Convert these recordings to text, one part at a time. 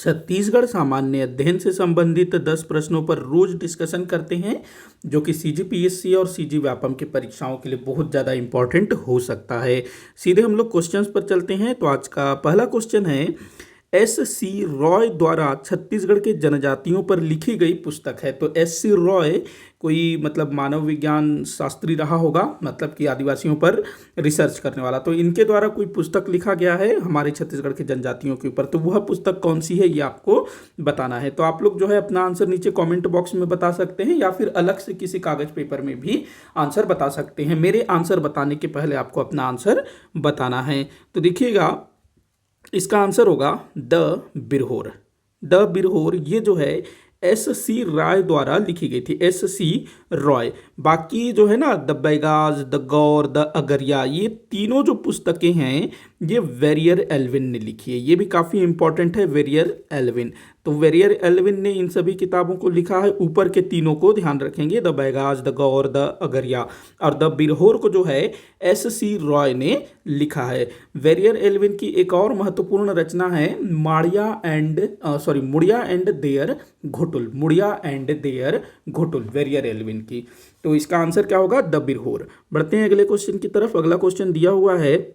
छत्तीसगढ़ सामान्य अध्ययन से संबंधित 10 प्रश्नों पर रोज डिस्कशन करते हैं, जो कि सीजीपीएससी और सीजी व्यापम की परीक्षाओं के लिए बहुत ज़्यादा इंपॉर्टेंट हो सकता है। सीधे हम लोग क्वेश्चंस पर चलते हैं। तो आज का पहला क्वेश्चन है, S.C. रॉय द्वारा छत्तीसगढ़ के जनजातियों पर लिखी गई पुस्तक है। तो S.C. रॉय कोई मतलब मानव विज्ञान शास्त्री रहा होगा, मतलब कि आदिवासियों पर रिसर्च करने वाला। तो इनके द्वारा कोई पुस्तक लिखा गया है हमारे छत्तीसगढ़ के जनजातियों के ऊपर। तो वह पुस्तक कौन सी है ये आपको बताना है। तो आप लोग जो है अपना आंसर नीचे कमेंट बॉक्स में बता सकते हैं, या फिर अलग से किसी कागज पेपर में भी आंसर बता सकते हैं। मेरे आंसर बताने के पहले आपको अपना आंसर बताना है। तो देखिएगा, इसका आंसर होगा द बिरहोर। द बिरहोर ये जो है S.C. रॉय द्वारा लिखी गई थी, S.C. रॉय। बाकी जो है ना, the Baigas, the Gaur, the Agaria, ये तीनों जो पुस्तकें हैं ये वेरियर एल्विन ने लिखी है। ये भी काफ़ी इंपॉर्टेंट है, वेरियर एल्विन। तो वेरियर एल्विन ने इन सभी किताबों को लिखा है। ऊपर के तीनों को ध्यान रखेंगे, the Baigas, the Gaur, the Agaria, और द बिरहोर को जो है S.C. रॉय ने लिखा है। वेरियर एल्विन की एक और महत्वपूर्ण रचना है Muria and their Ghotul, Muria and their Ghotul, Verrier Elwin की। तो इसका आंसर क्या होगा? द बिरहोर। बढ़ते हैं अगले क्वेश्चन की तरफ। अगला क्वेश्चन दिया हुआ है,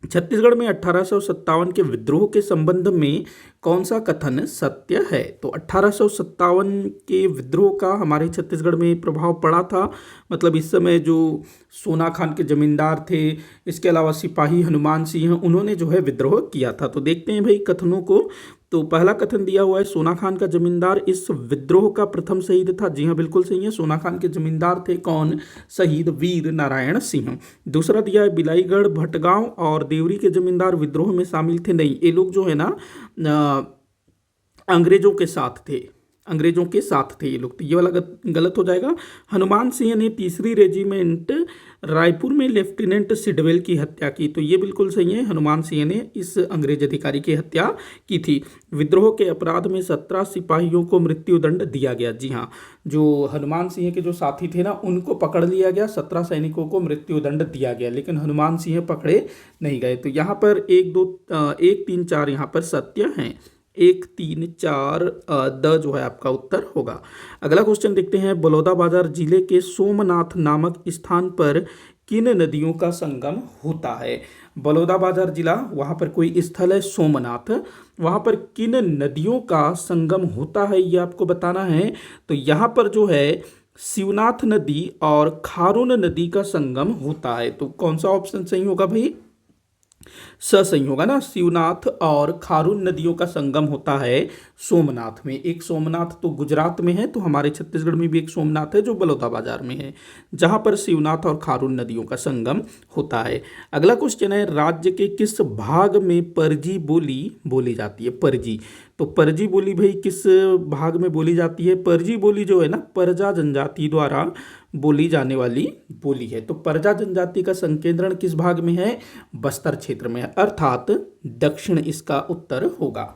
छत्तीसगढ़ में 1857 के विद्रोह के संबंध में कौन सा कथन सत्य है? तो 1857 के विद्रोह का हमारे छत्तीसगढ़ में प्रभाव पड़ा था। मतलब इस समय जो सोना खान के जमींदार थे, इसके अलावा सिपाही हनुमान सिंह, उन्होंने जो है विद्रोह किया था। तो देखते हैं भाई कथनों को। तो पहला कथन दिया हुआ है, सोना खान का जमींदार इस विद्रोह का प्रथम शहीद था। जी हाँ, बिल्कुल सही है। सोना खान के जमींदार थे कौन? शहीद वीर नारायण सिंह। दूसरा दिया है, बिलाईगढ़, भटगांव और देवरी के जमींदार विद्रोह में शामिल थे। नहीं, ये लोग जो है ना अंग्रेजों के साथ थे, अंग्रेजों के साथ थे ये लोग। तो ये वाला गलत हो जाएगा। हनुमान सिंह ने 3री रेजिमेंट रायपुर में लेफ्टिनेंट सिडवेल की हत्या की। तो ये बिल्कुल सही है, हनुमान सिंह ने इस अंग्रेज अधिकारी की हत्या की थी। विद्रोह के अपराध में 17 सिपाहियों को मृत्युदंड दिया गया। जी हाँ, जो हनुमान सिंह के जो साथी थे ना, उनको पकड़ लिया गया, 17 सैनिकों को मृत्युदंड दिया गया, लेकिन हनुमान सिंह पकड़े नहीं गए। तो यहाँ पर 1 3 4 यहाँ पर सत्य हैं। 1 3 4 द जो है आपका उत्तर होगा। अगला क्वेश्चन देखते हैं, बलौदाबाजार जिले के सोमनाथ नामक स्थान पर किन नदियों का संगम होता है? बलौदाबाजार जिला, वहाँ पर कोई स्थल है सोमनाथ, वहाँ पर किन नदियों का संगम होता है ये आपको बताना है। तो यहाँ पर जो है शिवनाथ नदी और खारून नदी का संगम होता है। तो कौन सा ऑप्शन सही होगा भाई? सही होगा ना। शिवनाथ और खारून नदियों का संगम होता है सोमनाथ में। एक सोमनाथ तो गुजरात में है, तो हमारे छत्तीसगढ़ में भी एक सोमनाथ है जो बलौदाबाजार में है, जहां पर शिवनाथ और खारून नदियों का संगम होता है। अगला क्वेश्चन है, राज्य के किस भाग में परजी बोली बोली जाती है? परजी, तो परजी बोली भाई किस भाग में बोली जाती है? परजी बोली जो है ना, परजा जनजाति द्वारा बोली जाने वाली बोली है। तो परजा जनजाति का संकेंद्रण किस भाग में है? बस्तर क्षेत्र में है, अर्थात दक्षिण इसका उत्तर होगा।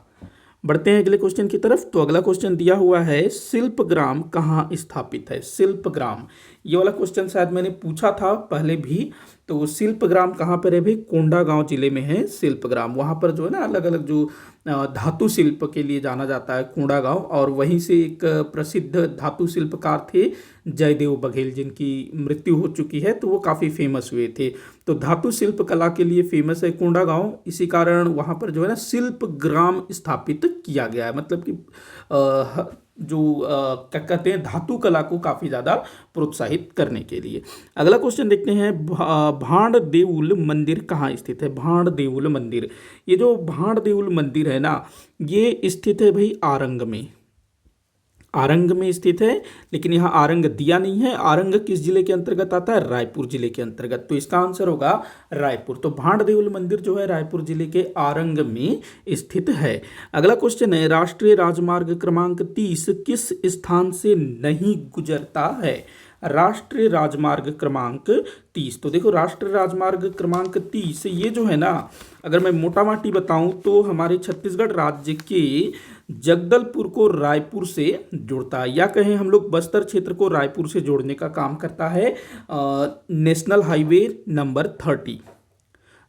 बढ़ते हैं अगले क्वेश्चन की तरफ। तो अगला क्वेश्चन दिया हुआ है, शिल्पग्राम कहाँ स्थापित है? शिल्पग्राम, ये वाला क्वेश्चन शायद मैंने पूछा था पहले भी। तो शिल्पग्राम कहाँ पर है भाई? कोंडागांव जिले में है शिल्पग्राम। वहाँ पर जो है ना अलग अलग जो धातु शिल्प के लिए जाना जाता है कोंडागांव, और वहीं से एक प्रसिद्ध धातु शिल्पकार थे जयदेव बघेल, जिनकी मृत्यु हो चुकी है, तो वो काफ़ी फेमस हुए थे। तो धातु शिल्प कला के लिए फेमस है कोंडागांव, इसी कारण वहाँ पर जो है ना शिल्पग्राम स्थापित किया गया है। मतलब कि क्या कहते हैं, धातु कला को काफ़ी ज़्यादा प्रोत्साहित करने के लिए। अगला क्वेश्चन देखते हैं, भांड देउल मंदिर कहाँ स्थित है? भांड देउल मंदिर, ये जो भांड देउल मंदिर है ना, ये स्थित है भाई आरंग में। आरंग में स्थित है, लेकिन यहाँ आरंग दिया नहीं है। आरंग किस जिले के अंतर्गत आता है? रायपुर जिले के अंतर्गत। तो इसका आंसर होगा रायपुर। तो भांड देउल मंदिर जो है रायपुर जिले के आरंग में स्थित है। अगला क्वेश्चन है, राष्ट्रीय राजमार्ग क्रमांक 30 किस स्थान से नहीं गुजरता है? राष्ट्रीय राजमार्ग क्रमांक 30, तो देखो राष्ट्रीय राजमार्ग क्रमांक 30 ये जो है ना, अगर मैं मोटा मोटी बताऊं तो हमारे छत्तीसगढ़ राज्य के जगदलपुर को रायपुर से जोड़ता है, या कहें हम लोग बस्तर क्षेत्र को रायपुर से जोड़ने का काम करता है नेशनल हाईवे नंबर 30।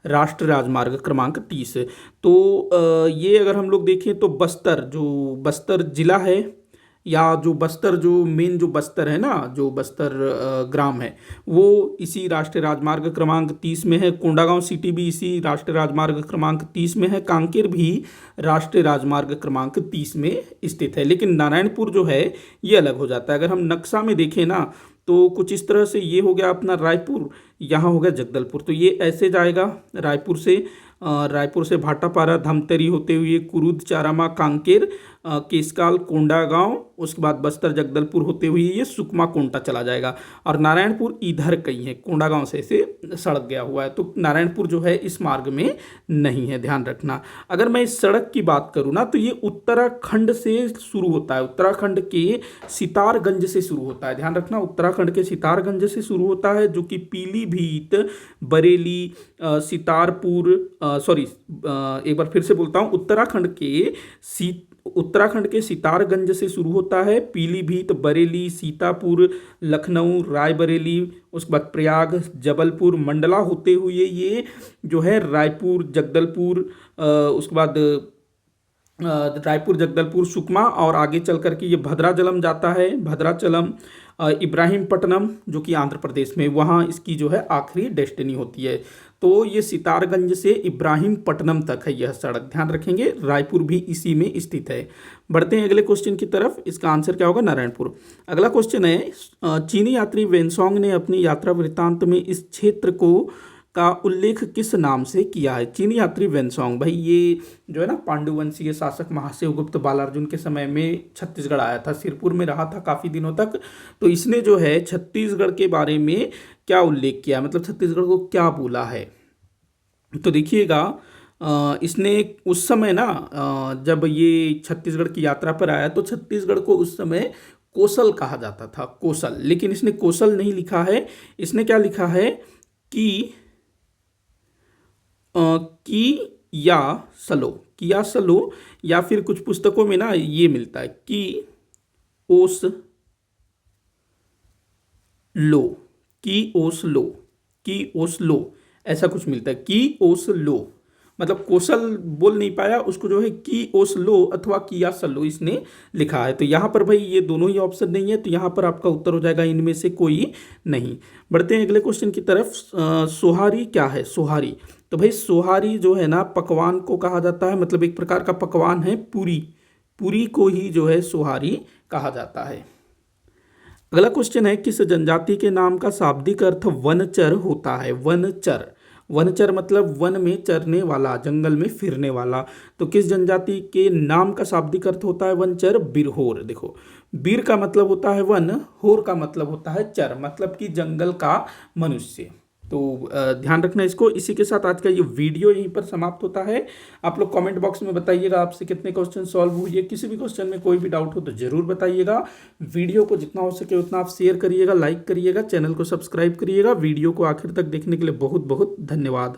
राष्ट्रीय राजमार्ग क्रमांक 30। तो ये अगर हम लोग देखें तो बस्तर, जो बस्तर जिला है या जो बस्तर, जो मेन जो बस्तर है ना, जो बस्तर ग्राम है, वो इसी राष्ट्रीय राजमार्ग क्रमांक 30 में है। कोंडागांव सिटी भी इसी राष्ट्रीय राजमार्ग क्रमांक 30 में है। कांकेर भी राष्ट्रीय राजमार्ग क्रमांक 30 में स्थित है। लेकिन नारायणपुर जो है ये अलग हो जाता है। अगर हम नक्शा में देखें ना तो कुछ इस तरह से ये हो गया अपना रायपुर, यहाँ हो गया जगदलपुर। तो ये ऐसे जाएगा रायपुर से भाटापारा, धमतरी होते हुए कुरुद, चारामा, कांकेर, केसकाल, कोंडागांव, उसके बाद बस्तर, जगदलपुर होते हुए ये सुकमा, कोंटा चला जाएगा। और नारायणपुर इधर कहीं है, कोंडागांव से ऐसे सड़क गया हुआ है। तो नारायणपुर जो है इस मार्ग में नहीं है, ध्यान रखना। अगर मैं इस सड़क की बात करूँ ना तो ये उत्तराखंड से शुरू होता है, उत्तराखंड के सितारगंज से शुरू होता है। ध्यान रखना, उत्तराखंड के सितारगंज से शुरू होता है, जो कि पीलीभीत, बरेली, सीतारपुर, एक बार फिर से बोलता हूँ, उत्तराखंड के सितारगंज से शुरू होता है। पीलीभीत, बरेली, सीतापुर, लखनऊ, रायबरेली, उसके बाद प्रयाग, जबलपुर, मंडला होते हुए ये जो है रायपुर, जगदलपुर, उसके बाद रायपुर, जगदलपुर, सुकमा, और आगे चल करके ये भद्राचलम जाता है। भद्राचलम, इब्राहिमपट्टनम जो कि आंध्र प्रदेश में, वहाँ इसकी जो है आखिरी डेस्टिनी होती है। तो ये सितारगंज से इब्राहिमपट्टनम तक है यह सड़क, ध्यान रखेंगे। रायपुर भी इसी में स्थित है। बढ़ते हैं अगले क्वेश्चन की तरफ। इसका आंसर क्या होगा? नारायणपुर। अगला क्वेश्चन है, चीनी यात्री वेनसोंग ने अपनी यात्रा वृत्तांत में इस क्षेत्र का उल्लेख किस नाम से किया है? चीनी यात्री वेनसोंग, भाई ये जो है ना पांडुवंशीय शासक महाशिवगुप्त बालार्जुन के समय में छत्तीसगढ़ आया था, सिरपुर में रहा था काफ़ी दिनों तक। तो इसने जो है छत्तीसगढ़ के बारे में क्या उल्लेख किया, मतलब छत्तीसगढ़ को क्या बोला है? तो देखिएगा, इसने उस समय ना जब ये छत्तीसगढ़ की यात्रा पर आया तो छत्तीसगढ़ को उस समय कोसल कहा जाता था, कोसल। लेकिन इसने कोसल नहीं लिखा है, इसने क्या लिखा है कि किया सलो, या फिर कुछ पुस्तकों में ना ये मिलता है कि ओस लो, ऐसा कुछ मिलता है, की ओस लो, मतलब कोसल बोल नहीं पाया उसको, जो है की ओस लो अथवा किया सलो इसने लिखा है। तो यहाँ पर भाई ये दोनों ही ऑप्शन नहीं है, तो यहाँ पर आपका उत्तर हो जाएगा इनमें से कोई नहीं। बढ़ते हैं अगले क्वेश्चन की तरफ। सोहारी क्या है? सोहारी, तो भाई सोहारी जो है ना पकवान को कहा जाता है, मतलब एक प्रकार का पकवान है, पूरी को ही जो है सोहारी कहा जाता है। अगला क्वेश्चन है, किस जनजाति के नाम का शाब्दिक अर्थ वनचर होता है? वनचर मतलब वन में चरने वाला, जंगल में फिरने वाला। तो किस जनजाति के नाम का शाब्दिक अर्थ होता है वनचर? बिरहोर। देखो, बीर का मतलब होता है वन, होर का मतलब होता है चर, मतलब कि जंगल का मनुष्य। तो ध्यान रखना इसको। इसी के साथ आज का ये वीडियो यहीं पर समाप्त होता है। आप लोग कमेंट बॉक्स में बताइएगा आपसे कितने क्वेश्चन सॉल्व हुए। किसी भी क्वेश्चन में कोई भी डाउट हो तो जरूर बताइएगा। वीडियो को जितना हो सके उतना आप शेयर करिएगा, लाइक करिएगा, चैनल को सब्सक्राइब करिएगा। वीडियो को आखिर तक देखने के लिए बहुत बहुत धन्यवाद।